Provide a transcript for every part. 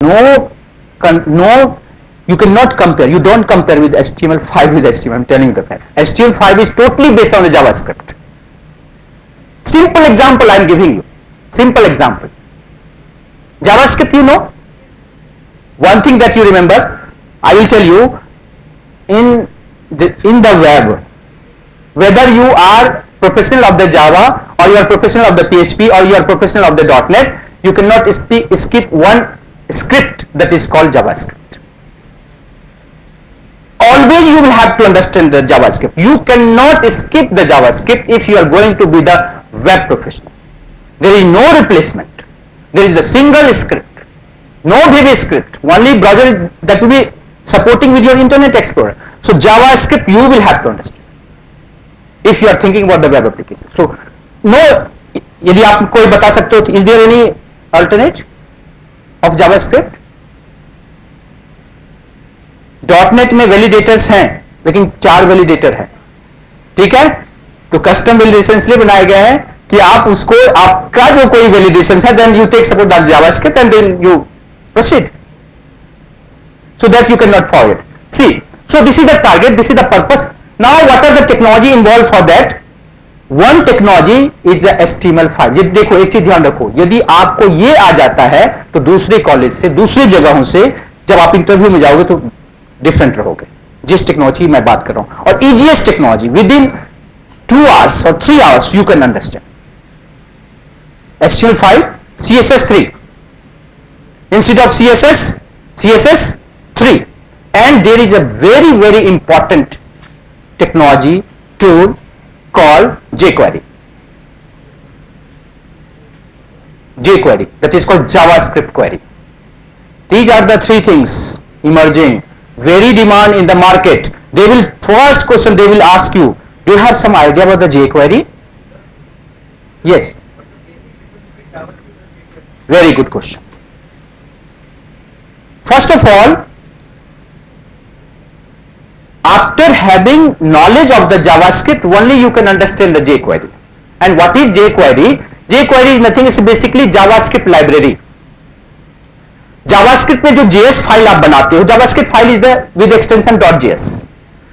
No, no, you cannot compare. You don't compare with HTML5 with HTML. I'm telling you the fact. HTML5 is totally based on the JavaScript. Simple example I'm giving you. Simple example. JavaScript, you know. One thing that you remember, I will tell you, in the web, whether you are professional of the Java or you are professional of the PHP or you are professional of the .NET, you cannot skip one script that is called JavaScript. Always you will have to understand the JavaScript. You cannot skip the JavaScript if you are going to be the web professional. There is no replacement. There is the single script. No VB script. Only browser that will be supporting with your Internet Explorer. So JavaScript you will have to understand if you are thinking about the web application. So no, यदि आप कोई बता सकते हो, is there any alternate of JavaScript? .NET में validators हैं, लेकिन 4 validator हैं, ठीक है? तो कस्टम वैलिडेशन इसलिए बनाए गए हैं कि आप उसको, आपका जो कोई वैलिडेशन है, then you take support that JavaScript and then you proceed, so that you cannot forget. See, so this is the target, this is the purpose. Now what are the technology involved for that? One technology is the HTML5. ये देखो, एक चीज ध्यान रखो, यदि आपको ये आ जाता है तो दूसरे कॉलेज से, दूसरी जगहों से जब आप इंटरव्यू में जाओगे तो डिफरेंट रहोगे, जिस टेक्नोलॉजी मैं बात कर रहा हूं. और easiest technology, with in 2 hours or 3 hours you can understand. HTML5, CSS3 instead of CSS3. And there is a very, very important technology tool called jQuery. jQuery, that is called JavaScript query. These are the 3 things emerging, very demand in the market. They will, first question they will ask you, do you have some idea about the jQuery? Yes. Very good question. First of all, after having knowledge of the JavaScript, only you can understand the jQuery. And what is jQuery? jQuery is nothing, is basically JavaScript library. JavaScript में जो JS file आप बनाते हो, JavaScript file is the with extension .js.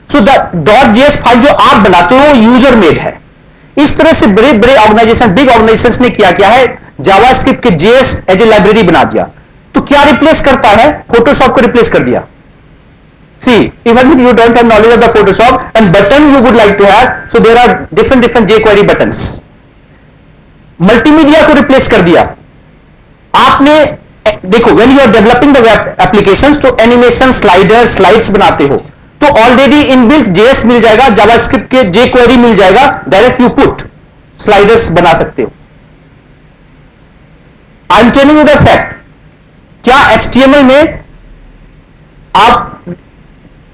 So the .js file जो आप बनाते हो user made है. इस तरह से बड़े बड़े ऑर्गेनाइजेशन, बिग ऑर्गेनाइजेशन ने क्या है, JavaScript के JS एज ए लाइब्रेरी बना दिया. तो क्या रिप्लेस करता है? फोटोशॉप को रिप्लेस कर दिया. See, even if you don't have knowledge of the Photoshop and button you would like to have, so there are different jQuery buttons. Multimedia को रिप्लेस कर दिया आपने. देखो, when you are developing the web applications, तो animation, slider, slides बनाते हो, तो already inbuilt JS मिल जाएगा, जावास्क्रिप्ट के jQuery मिल जाएगा, डायरेक्ट यू पुट स्लाइडर्स बना सकते हो. I am telling you the fact. क्या HTML में आप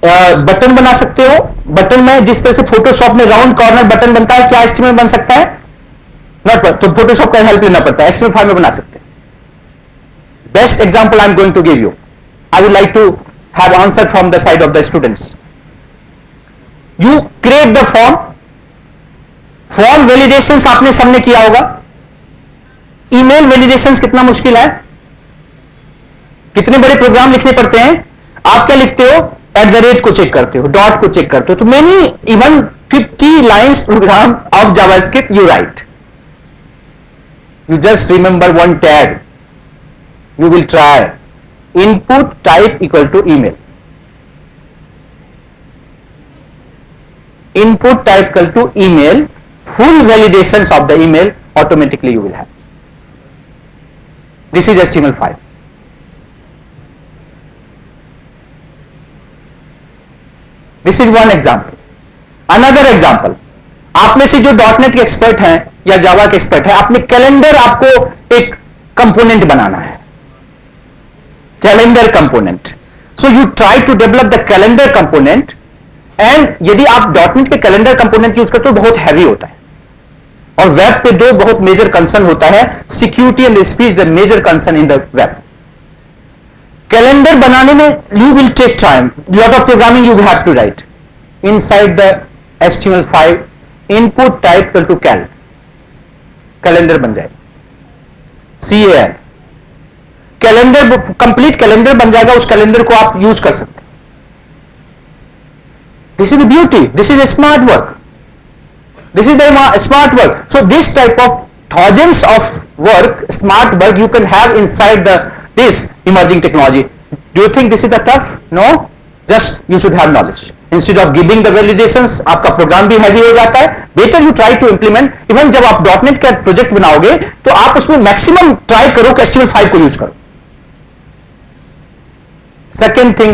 बटन बना सकते हो? बटन में जिस तरह से फोटोशॉप में राउंड कॉर्नर बटन बनता है, क्या HTML बन सकता है? नॉट. तो फोटोशॉप का हेल्प लेना पड़ता है. HTML5 में बना सकते हैं. Best example I am going to give you. I would like to have answer from the side of the students. You create the form. Form validations आपने सबने किया होगा. ईमेल वैलिडेशंस कितना मुश्किल है, कितने बड़े प्रोग्राम लिखने पड़ते हैं. आप क्या लिखते हो? @ को चेक करते हो, डॉट को चेक करते हो. तो many even 50 lines program of JavaScript you write. You just remember one tag. You will try input type equal to email. Input type equal to email. Full validations of the email automatically you will have. This is HTML5. This is one example. Another example. आप में से जो .NET के expert हैं या जावा के expert हैं, आपने कैलेंडर, आपको एक कंपोनेंट बनाना है, calendar component. So you try to develop the calendar component. And यदि आप .NET के कैलेंडर कंपोनेंट यूज करते हो, बहुत हैवी होता है. और वेब पे 2 बहुत मेजर कंसर्न होता है, security and speed, the major concern in the web. Calendar बनाने में you will take time, lot of programming you have to write inside the HTML5. Input type equal to cal, calendar बन जाए. CAL. Calendar, complete calendar बन जाएगा, उस calendar को आप use कर सकते हैं. This is the beauty, this is smart work, this is the smart work. So this type of thousands of work, smart work you can have inside this emerging technology. Do you think this is the tough? No, just you should have knowledge. Instead of giving the validations, आपका programme भी heavy हो जाता है. Better you try to implement. Even जब आप .NET का project बनाओगे तो आप उसमें मैक्सिमम ट्राई करो कि HTML5 को यूज करो. Second thing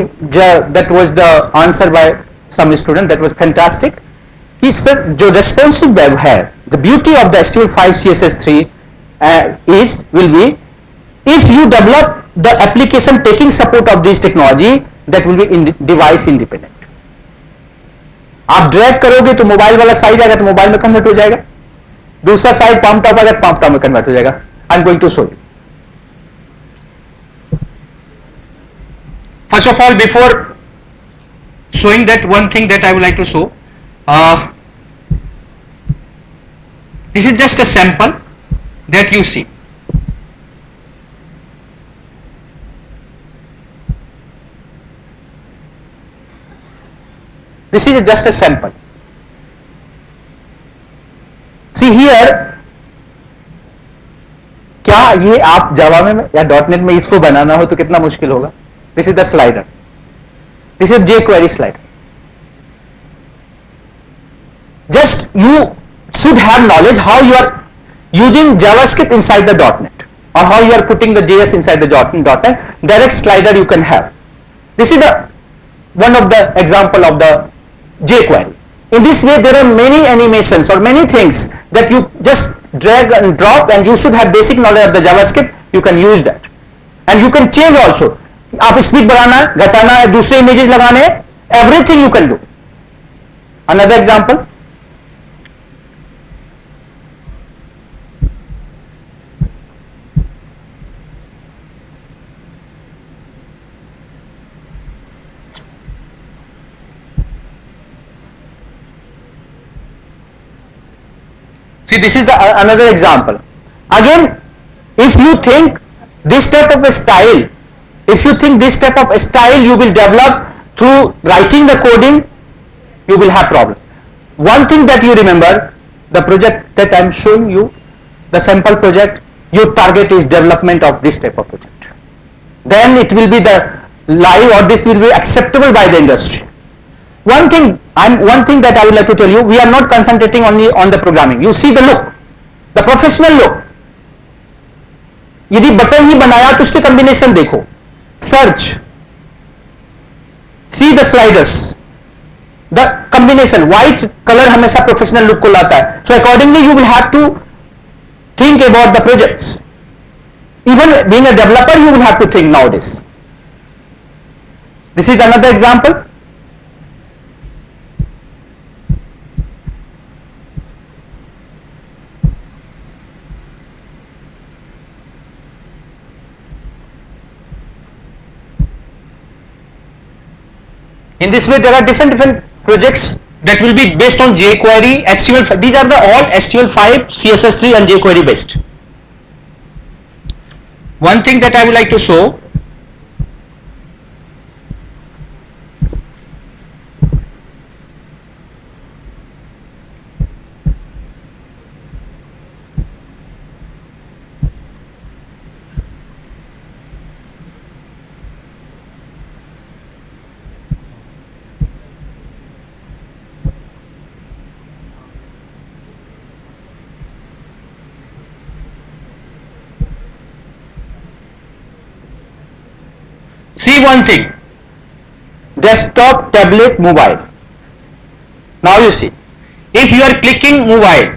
that was the answer by some student, that was fantastic. कि सर जो रेस्पॉन्सिव वेब है, the beauty of the HTML5 CSS3 will be if you develop the application taking support of this technology, that will be device independent. आप drag करोगे तो mobile वाला size आएगा तो mobile में कन्वर्ट हो जाएगा, दूसरा साइज पाम टॉप आएगा पाम टॉप में कन्वर्ट हो जाएगा. I am going to show you. First of all, before showing that, one thing that I would like to show, this is just a sample that you see. This is just a sample. See here, क्या ये आप जावा में या .NET में इसको बनाना हो तो कितना मुश्किल होगा. This is the slider. This is jQuery slider. Just you should have knowledge how you are using JavaScript inside the .NET, or how you are putting the JS inside the .NET. Direct slider you can have. This is the one of the example of the jQuery. In this way, there are many animations or many things that you just drag and drop, and you should have basic knowledge of the JavaScript. You can use that, and you can change also. आप speed बढ़ाना है, घटाना है, दूसरे images लगाने हैं, everything you can do. Another example, see this is the another example. Again, if you think this type of a style, if you think this type of style you will develop through writing the coding, you will have problem. One thing that you remember, the project that I am showing you, the sample project, your target is development of this type of project. Then it will be the live, or this will be acceptable by the industry. One thing that I would like to tell you, we are not concentrating only on the programming. You see the look, the professional look. यदि button ही बनाया तो उसके combination देखो. Search, see the sliders, the combination. White color हमेशा professional look को लाता है. So accordingly you will have to think about the projects. Even being a developer you will have to think nowadays. This is another example. In this way, there are different projects that will be based on jQuery, HTML5. These are the all HTML5, CSS3 and jQuery based. One thing that I would like to show, see one thing, desktop, tablet, mobile. Now you see, if you are clicking mobile,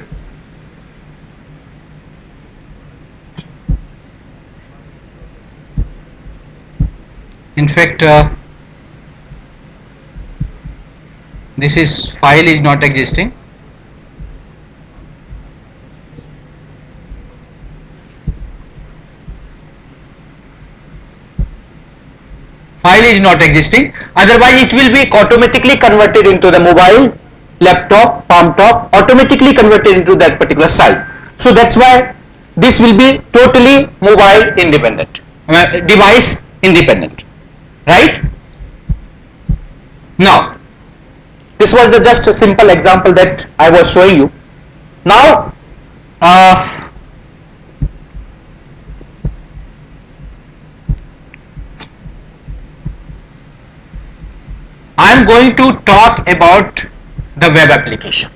in fact this is file is not existing. File is not existing, otherwise it will be automatically converted into the mobile, laptop, palm top, automatically converted into that particular size. So that's why this will be totally mobile independent. device independent, right? Now, this was just a simple example that I was showing you. Now, I am going to talk about the web application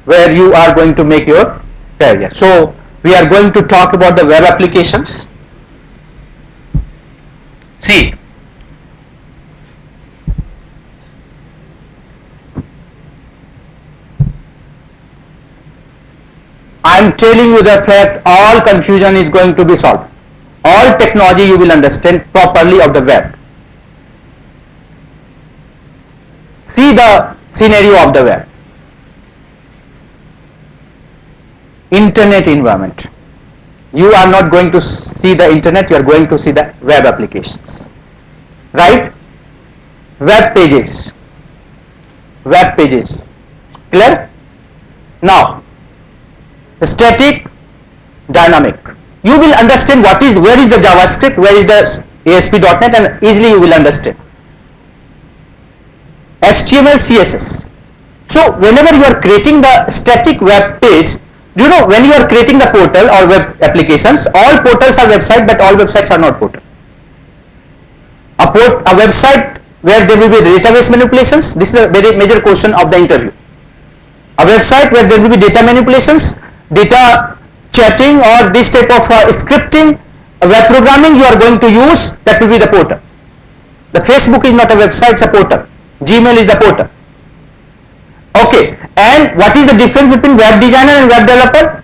where you are going to make your career. So, we are going to talk about the web applications. See, I am telling you the fact, all confusion is going to be solved. All technology you will understand properly of the web. See the scenario of the web. Internet environment. You are not going to see the internet, you are going to see the web applications. Right? Web pages. Web pages. Clear? Now, static, dynamic. You will understand where is the JavaScript, where is the ASP.NET, and easily you will understand. HTML, CSS. So whenever you are creating the static web page, you know, when you are creating the portal or web applications, all portals are website, but all websites are not portal. A website where there will be database manipulations. This is a very major question of the interview. A website where there will be data manipulations, data chatting, or this type of scripting, web programming you are going to use, that will be the portal. The Facebook is not a website, it's a portal. Gmail is the portal. Okay, and what is the difference between web designer and web developer?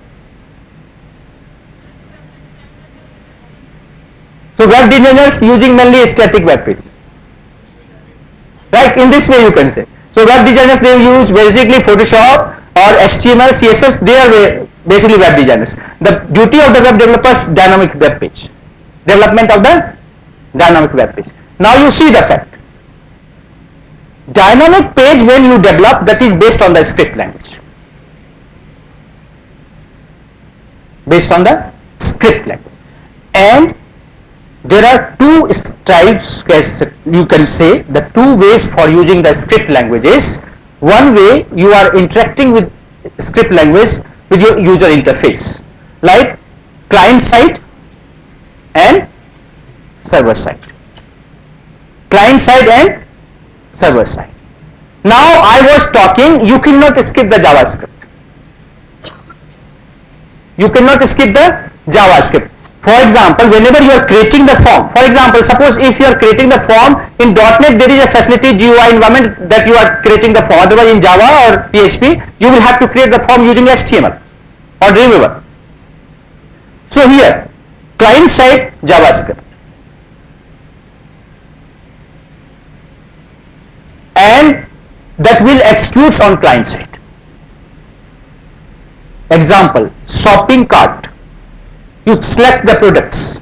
So web designers using mainly static web page. Right, in this way you can say. So web designers, they use basically Photoshop or HTML, CSS, they are basically web designers. The duty of the web developers, dynamic web page. Development of the dynamic web page. Now you see the fact. Dynamic page when you develop, that is based on the script language. Based on the script language. And there are two types, you can say, the two ways for using the script languages. One way, you are interacting with script language with your user interface, like client side and server side. Client side and server side. Now I was talking, you cannot skip the JavaScript. You cannot skip the JavaScript. For example, whenever you are creating the form, for example, suppose if you are creating the form in .NET, there is a facility GUI environment that you are creating the form. Otherwise, in Java or PHP, you will have to create the form using HTML or Dreamweaver. So here, client side JavaScript, and that will execute on client side. Example, shopping cart. You select the products.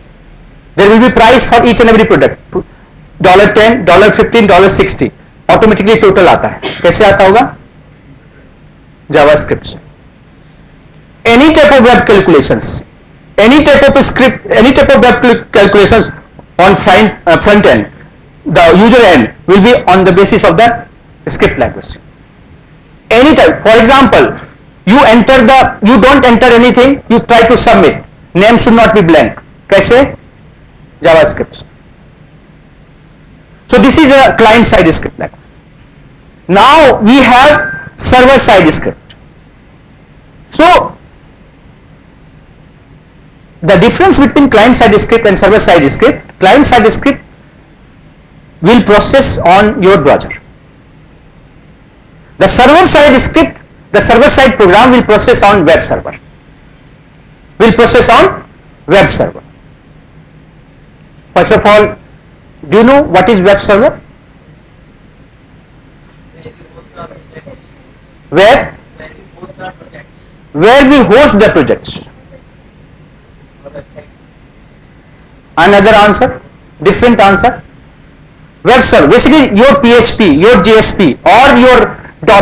There will be price for each and every product. $10, $15, $60. Automatically total आता है. कैसे आता होगा? JavaScript से. Any type of web calculations, any type of script, any type of web calculations on front end, the user end will be on the basis of the script language. Any type. For example, you don't enter anything. You try to submit. Name should not be blank. कैसे? JavaScript. So this is a client side script language. Now we have server side script. So the difference between client side script and server side script, client side script will process on your browser. The server side script, the server side program will process on web server. Will process on web server. First of all, do you know what is web server? Where we host the projects. Another answer, different answer. Web server, basically your PHP, your JSP or your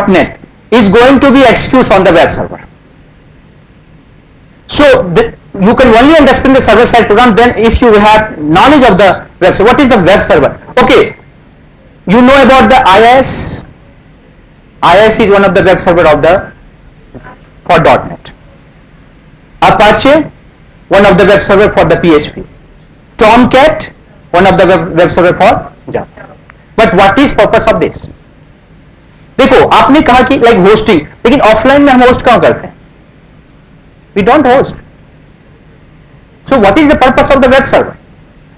.NET is going to be executed on the web server. So you can only understand the server side program then if you have knowledge of the web server. What is the web server? Okay, you know about the IIS. IIS is one of the web server of the for .NET. Apache, one of the web server for the PHP. Tomcat, one of the web server for Java. But what is purpose of this? देखो आपने कहा कि like hosting, लेकिन offline में हम host कहाँ करते हैं? We don't host. So what is the purpose of the web server?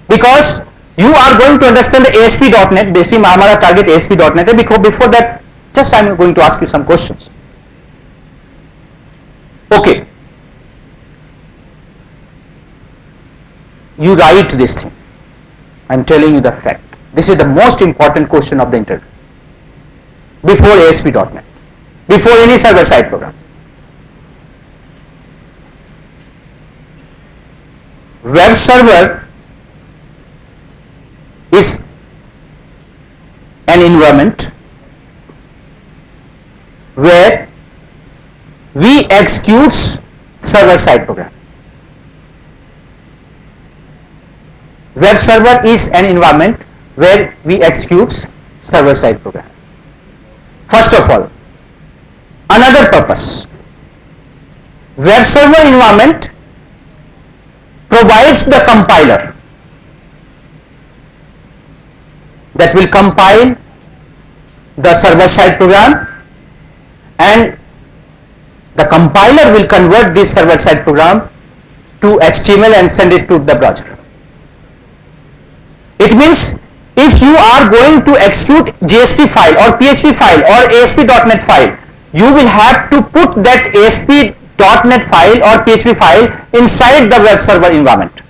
Because you are going to understand the ASP.NET. Basically हमारा target ASP.NET है. Because before that, just I am going to ask you some questions. Okay. You write this thing. I am telling you the fact. This is the most important question of the interview. Before ASP.NET. Before any server side program. Web server is an environment where we execute server side program. Web server is an environment where we execute server side program. First of all, another purpose. Web server environment provides the compiler that will compile the server side program, and the compiler will convert this server side program to HTML and send it to the browser. It means if you are going to execute JSP file or PHP file or ASP.NET file, you will have to put that ASP.NET file or PHP file inside the web server environment,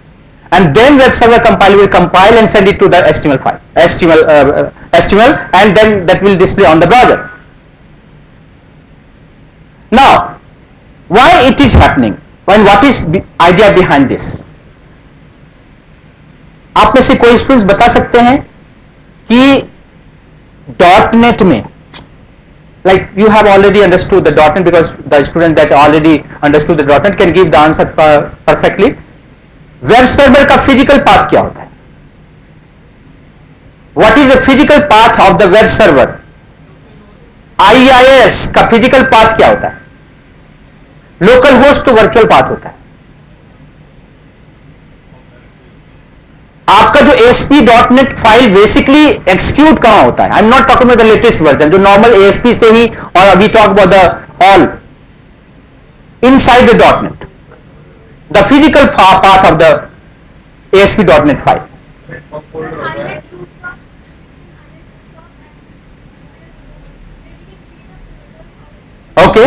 and then web server compiler will compile and send it to the HTML file, HTML, and then that will display on the browser. Now, why it is happening and what is the idea behind this? आप में से कोई students बता सकते हैं कि .NET में, like you have already understood the .NET because the student that already understood the .NET can give the answer perfectly. Web server का physical path क्या होता है? What is the physical path of the web server? IIS का physical path क्या होता है? Local host to virtual path होता है. आपका जो ASP.NET फाइल बेसिकली एक्सिक्यूट कहां होता है? I am not talking about the latest version, जो नॉर्मल ASP से ही, और we talk about the all inside the .NET, the physical path of the ASP.NET file. Okay,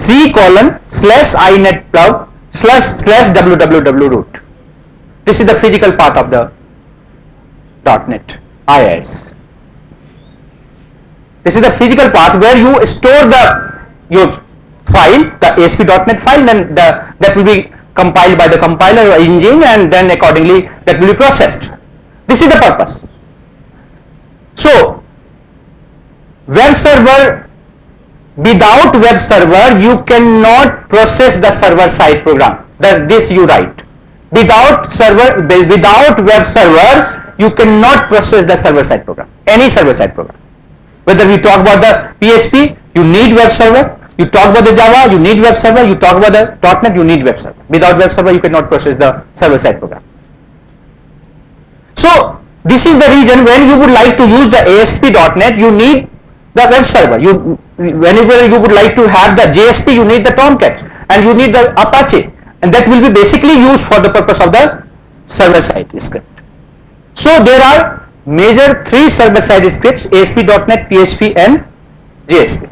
C:/inetplug/www root. This is the physical path of the .NET IIS. This is the physical path where you store your file, the ASP.NET file, then that will be compiled by the compiler or engine, and then accordingly that will be processed. This is the purpose. So, web server, without web server you cannot process the server side program. This you write. Without web server you cannot process the server side program, any server side program. Whether we talk about the PHP, you need web server. You talk about the Java, you need web server. You talk about the .NET, you need web server. Without web server you cannot process the server side program. So this is the reason when you would like to use the ASP.NET, you need the web server. Whenever you would like to have the JSP, you need the Tomcat and you need the Apache, and that will be basically used for the purpose of the server side script. So there are major 3 server side scripts: ASP.NET, PHP and JSP.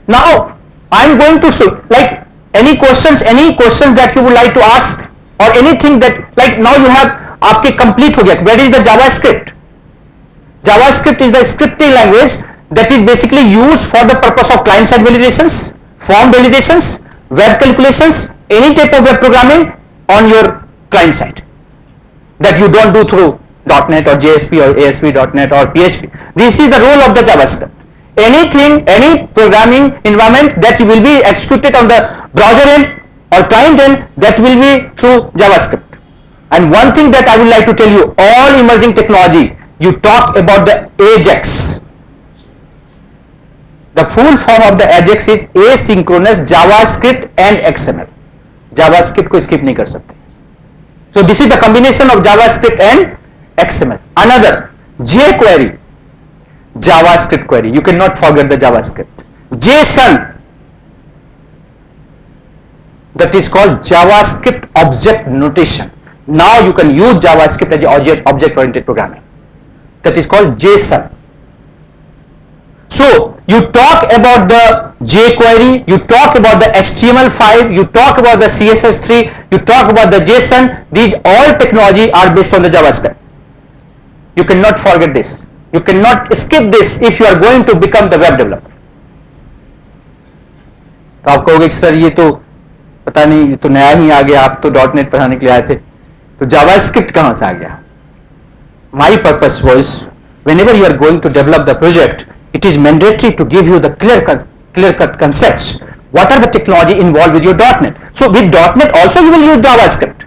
Now I am going to show, like, any questions that you would like to ask, or anything that, like, now you have आपके complete हो गया. Where is the JavaScript? JavaScript is the scripting language that is basically used for the purpose of client-side validations, form validations, web calculations, any type of web programming on your client side that you don't do through .NET or JSP or ASP.NET or PHP. This is the role of the JavaScript. anything, any programming environment that will be executed on the browser end or client end, that will be through JavaScript. And one thing that I would like to tell you, all emerging technology, you talk about the AJAX. The full form of the AJAX is asynchronous JavaScript and XML. JavaScript को skip नहीं कर सकते. So this is the combination of JavaScript and XML. Another jQuery, JavaScript query. You cannot forget the JavaScript. JSON, that is called JavaScript object notation. Now you can use JavaScript as object-oriented programming. That is called JSON. So you talk about the jQuery, you talk about the HTML5, you talk about the CSS3, you talk about the JSON. These all technology are based on the JavaScript. You cannot forget this. You cannot skip this if you are going to become the web developer. तो आप कहोगे sir ये तो पता नहीं, ये तो नया ही आ गया, आप तो .NET पढ़ाने के लिए आए थे, तो JavaScript कहां से आ गया? My purpose was, whenever you are going to develop the project, it is mandatory to give you the clear-cut concepts. What are the technology involved with your .NET? So with .NET also you will use JavaScript.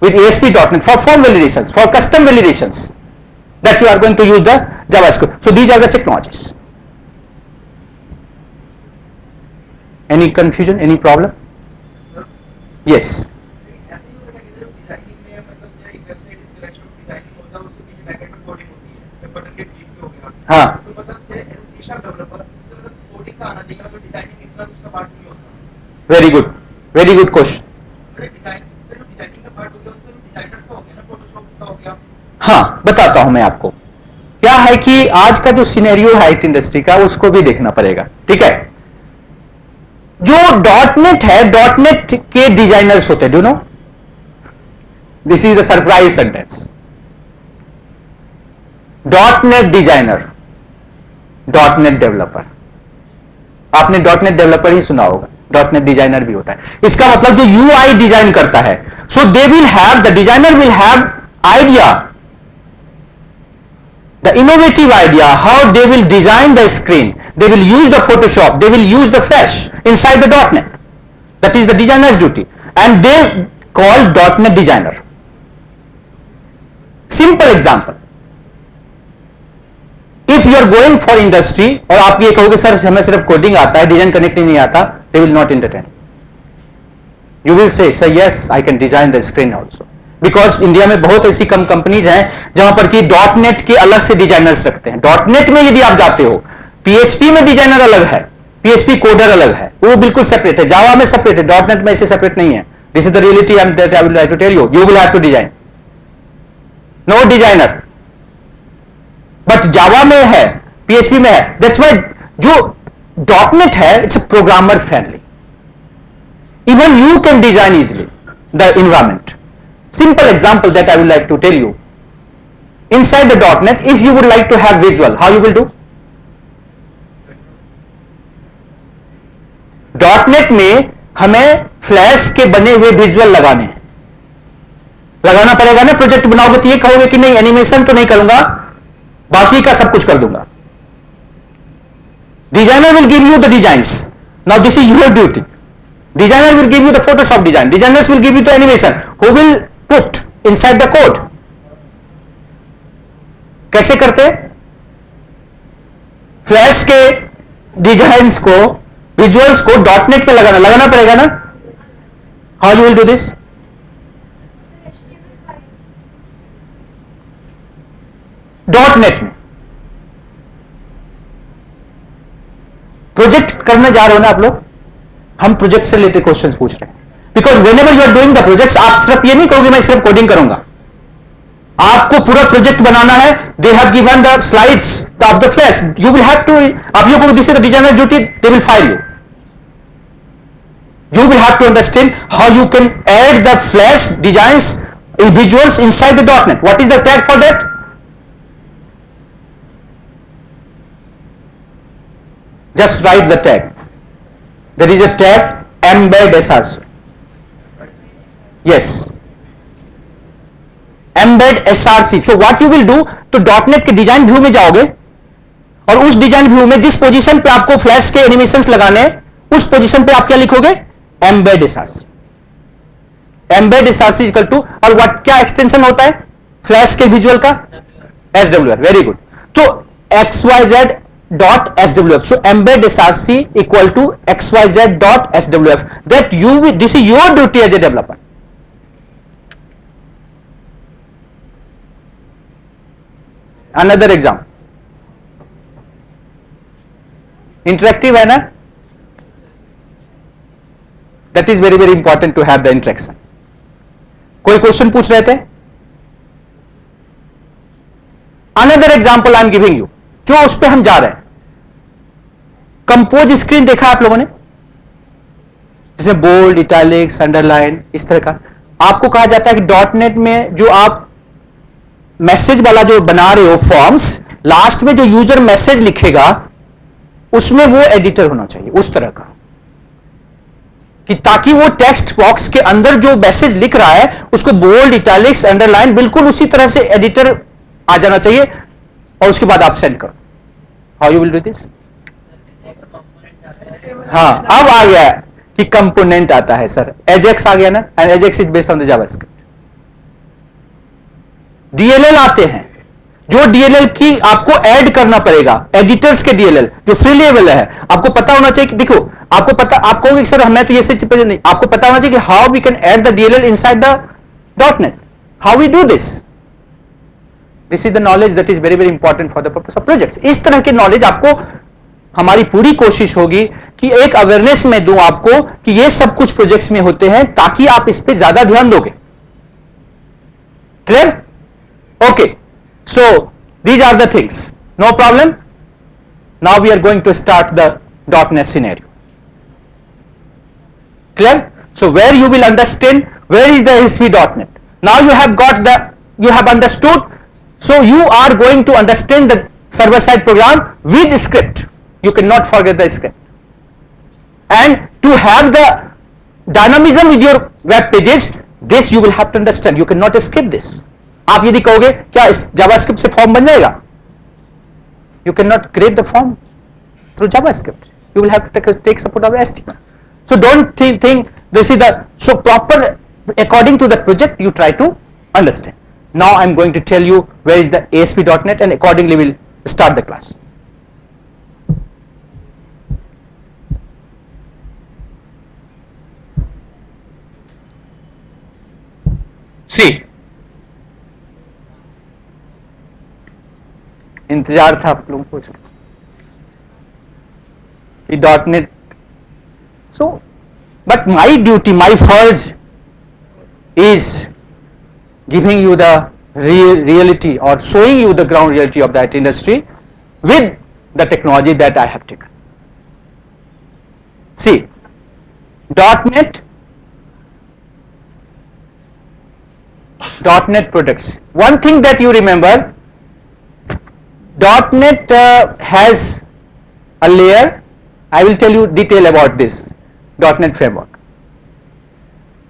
With ASP.NET for form validations, for custom validations, that you are going to use the JavaScript. So these are the technologies. Any confusion? Any problem? Yes. हाँ. Very good. Very good question. हाँ, बताता हूं मैं आपको. क्या है कि आज का जो सिनेरियो है IT इंडस्ट्री का, उसको भी देखना पड़ेगा. ठीक है. जो .NET है, .NET के डिजाइनर्स होते हैं. Do know? This is the surprise sentence. .NET designer, .NET developer. आपने .NET डेवलपर ही सुना होगा, .NET डिजाइनर भी होता है. इसका मतलब जो UI डिजाइन करता है, so they will have, the designer will have idea, the innovative idea how they will design the screen. They will use the Photoshop, they will use the Flash inside the .NET. That is the designer's duty, and they call .NET designer. Simple example. If you are going for industry और आप ये कहोगे sir हमें सिर्फ coding आता है, design connect नहीं आता, they will not entertain. You will say, sir, yes, I can design the screen also. Because India में बहुत ऐसी कम कंपनीज हैं जहां पर कि .NET के अलग से डिजाइनर्स रखते हैं. .NET में यदि आप जाते हो, PHP में डिजाइनर अलग है, PHP कोडर अलग है, वो बिल्कुल सेपरेट है. जावा में सेपरेट है, .NEट में ऐसे सेपरेट नहीं है. This is the reality that I will like to tell you. You will have to design, no designer. But Java में है, PHP में है. दैट्स व्हाई जो .NET है, it's programmer friendly. Even you can design easily the environment. Simple example that I would like to tell you. Inside the .NET, if you would like to have visual, how you will do? .NET में हमें flash के बने हुए visual लगाने हैं. लगाना पड़ेगा ना. प्रोजेक्ट बनाओगे तो ये कहोगे कि नहीं, एनिमेशन तो नहीं करूंगा, बाकी का सब कुछ कर दूंगा. Designer will give you the designs. Now this is your duty. Designer will give you the Photoshop design. Designers will give you the animation. Who will put inside the code? कैसे करते? फ्लैश के designs को, visuals को .NET पे लगाना पड़ेगा ना. How you will do this? .NET में प्रोजेक्ट करने जा रहे हो ना आप लोग. हम प्रोजेक्ट से रिलेटेड क्वेश्चंस पूछ रहे हैं. Because whenever you are doing the projects, आप सिर्फ ये नहीं कहोगे मैं सिर्फ कोडिंग करूंगा. आपको पूरा प्रोजेक्ट बनाना है. They have given the slides of the flash. You will have to, आप यू को this is the designer duty, they will fire you. You will have to understand how you can add the flash designs, visuals inside the .NET. What is the tag for that? Just write the tag. There is a tag embed SRC. Yes. Embed SRC. So what you will do, तो .NET के design view में जाओगे और उस design view में जिस position पे आपको फ्लैश के एनिमेशंस लगाने हैं, उस पोजीशन पे आप क्या लिखोगे? Embed SRC. Embed SRC equal to, और व्हाट, क्या एक्सटेंशन होता है फ्लैश के विजुअल का? SWF। Very good. तो XYZ dot SWF. So embed SRC equal to XYZ dot SWF. That this is your duty as a developer. Another example. Interactive है ना? That is very important to have the interaction. कोई question पूछ रहे थे? Another example I am giving you. जो उस पे हम जा रहे हैं, कंपोज स्क्रीन देखा आप लोगों ने, जिसमें बोल्ड, इटैलिक्स, अंडरलाइन, इस तरह का। आपको कहा जाता है कि डॉटनेट में जो आप मैसेज वाला जो बना रहे हो फॉर्म्स, लास्ट में जो यूजर मैसेज लिखेगा उसमें वो एडिटर होना चाहिए उस तरह का, कि ताकि वो टेक्स्ट बॉक्स के अंदर जो मैसेज लिख रहा है उसको बोल्ड, इटैलिक्स, अंडरलाइन बिल्कुल उसी तरह से एडिटर आ जाना चाहिए, और उसके बाद आप सेंड करो। How you will do this? हाँ, अब आ गया कि कंपोनेंट आता है सर, एजेक्स आ गया ना, and Ajax is based on the JavaScript. DLL आते हैं, जो डीएलएल की आपको ऐड करना पड़ेगा, एडिटर्स के डीएलएल जो फ्रीली अवेलेबल है, आपको पता होना चाहिए कि देखो, आपको पता, आप कहोगे सर हमें तो ये से नहीं, आपको पता होना चाहिए कि how we can add the DLL inside the dot net, how we do this. This is the knowledge that is very important for the purpose of projects. इस तरह के नॉलेज आपको, हमारी पूरी कोशिश होगी कि एक अवेयरनेस में दूं आपको कि ये सब कुछ प्रोजेक्ट्स में होते हैं, ताकि आप इस पे ज्यादा ध्यान दोगे। Clear? Okay, so these are the things, no problem. Now we are going to start the .NET scenario. Clear? So where you will understand where is the ASP.NET। Now you have got the, you have understood, so you are going to understand the server side program with script. You cannot forget the script, and to have the dynamism with your web pages, this you will have to understand. You cannot skip this. आप यदि कहोगे क्या इस JavaScript से form बन जाएगा, you cannot create the form through JavaScript. You will have to take support of HTML. So don't think this is the, so proper according to the project you try to understand. Now I'm going to tell you where is the ASP.NET, and accordingly we'll start the class. See, इंतजार था आप लोगों को इसका कि .NET, so but my duty, my फर्ज is giving you the reality or showing you the ground reality of that industry with the technology that I have taken. See, .NET products. One thing that you remember, .NET has a layer. I will tell you detail about this .NET framework.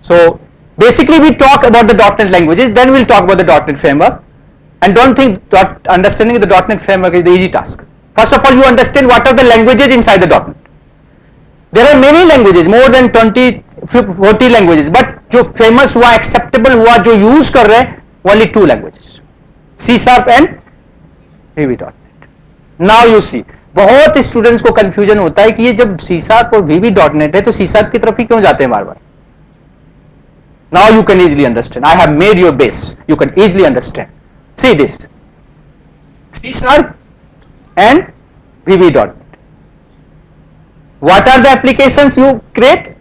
So basically we talk about the .NET languages, then we'll talk about the .NET framework. And don't think understanding the .NET framework is the easy task. First of all, you understand what are the languages inside the .NET. There are many languages, more than 20-40 languages, but जो famous हुआ, acceptable हुआ, जो use कर रहे हैं, only 2 languages, C# and VB.NET. Now you see, बहुत students को confusion होता है कि ये जब C# और VB.NET है तो C# की तरफ ही क्यों जाते हैं बार बार। Now you can easily understand. I have made your base. You can easily understand. See this, C# and VB.NET. What are the applications you create?